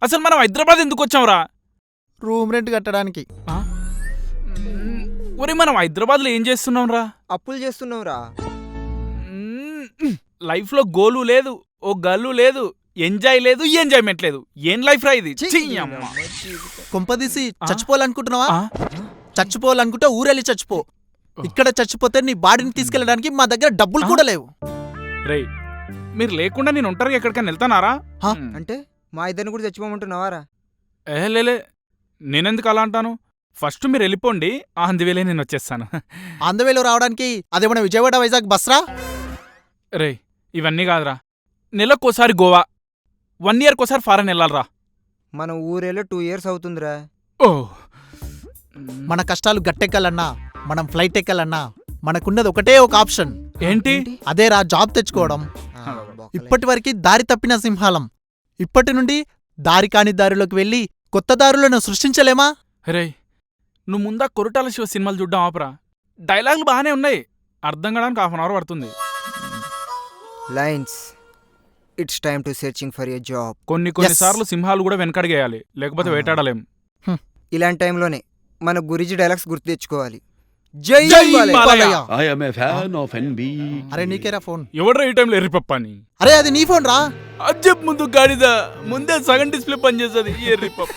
అసలు మనం హైదరాబాద్ ఎందుకు వచ్చాంరా? రూమ్ రెంట్ కట్టడానికి. ఒరే మనం హైదరాబాద్లో ఏం చేస్తున్నాం రా? అప్పులు చేస్తున్నావురా. లైఫ్లో గోలు లేదు, ఓ గల్లు లేదు, ఎంజాయ్ లేదు, ఎంజాయ్మెంట్ లేదు. ఏం లైఫ్ రా ఇది? ఛీ, అమ్మ. కొంపదీసి చచ్చిపోవాలనుకుంటున్నావా? ఆ? చచ్చిపోవాలనుకుంటే ఊరెళ్ళి చచ్చిపో. ఇక్కడ చచ్చిపోతే నీ బాడీని తీసుకెళ్ళడానికి మా దగ్గర డబ్బులు కూడా లేవు. రేయ్ మీరు లేకుండా నేను ఒంటరిగా ఎక్కడికైనా వెళ్తానారా? అంటే మా ఇద్దరిని కూడా చచ్చిపోమంటున్నావారా? లేలే, నేనెందుకు అలా అంటాను? ఫస్ట్ మీరు వెళ్ళిపోండి, అందువేలే నేను వచ్చేస్తాను. ఆంధ్రవేలో రావడానికి అదేమన్నా విజయవాడ వైజాగ్ బస్రా? రే ఇవన్నీ కాదురా, నెలకోసారి గోవా, 1 year కోసారి ఫారెన్ వెళ్ళాలరా. మన ఊరేలో 2 years అవుతుందిరా. ఓ మన కష్టాలు గట్టెక్కాలన్నా, మనం ఫ్లైట్ ఎక్కాలన్నా మనకున్నది ఒకటే ఒక ఆప్షన్. ఏంటి? అదేరా జాబ్ తెచ్చుకోవడం. ఇప్పటి వరకు దారి తప్పిన సింహాలం ఇప్పటి నుండి దారి కాని దారిలోకి వెళ్ళి కొత్త దారులను సృష్టించలేమా? రే నువ్వు ముందా కొరటాల శివ సినిమాలు చూడ్డం ఆపరా. డైలాగులు బాగానే ఉన్నాయి, అర్థం కావడానికి 1/2 hour పడుతుంది. Lines, it's time to searching for a job. కొన్నిసార్లు సింహాలు కూడా వెనకడిగేయాలి, లేకపోతే వేటాడలేం. ఇలాంటి టైంలోనే మన గురించి డైలాగ్స్ గుర్తు తెచ్చుకోవాలి. జై జై Balayya. Balayya. I am a fan of NB. అరే నీకేరా ఫోన్. ఎవడ్రా ఈ టైంలో ఎర్రిపప్ప అని? అరే అది నీ ఫోన్ రా. అజ్జబ్ ముందు గాడిద, ముందే సగం డిస్ప్లే పనిచేస్తుంది ఎర్రిపప్ప.